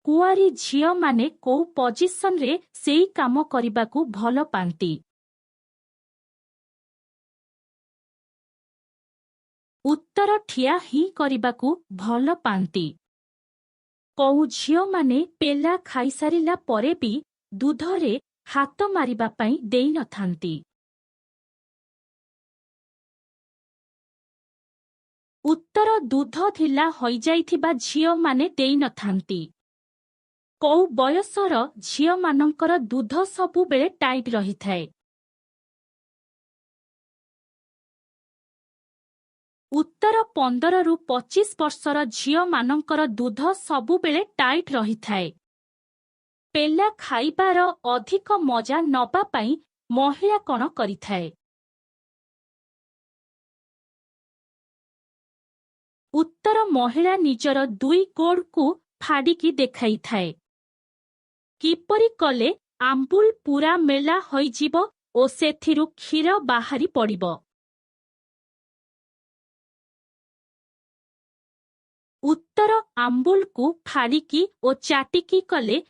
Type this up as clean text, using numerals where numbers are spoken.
कुआरी झियो माने कोउ पोजिशन रे सेई काम करिबाकू भल पांती। उत्तर ठिया ही करिबाकू भल पांती। कोउ झियो माने पेला खाइसारिला परे भी दूधरे हाथ मारिबा पई देई नथांती। उत्तर दूध थिला होई जाइथिबा झियो माने देई नथांती। कोउ बयसर झियो मानंकर दूध सबु बेले टाइट रही थाए। उत्तर 15 रु 25 वर्षर झियो मानंकर दूध सबु बेले टाइट रही थाए। पेला खाइबार अधिक मजा नबा पई महिला कण करिथाए। उत्तर महिला निजर दुई गोड़ को फाड़िकी देखाई थाए। किपरि कले आंबुल पूरा मेला होइजिब ओ सेथिरु क्षीर बाहारी पड़िब। उत्तर आंबुल को फाड़िकी ओ चाटिकी कले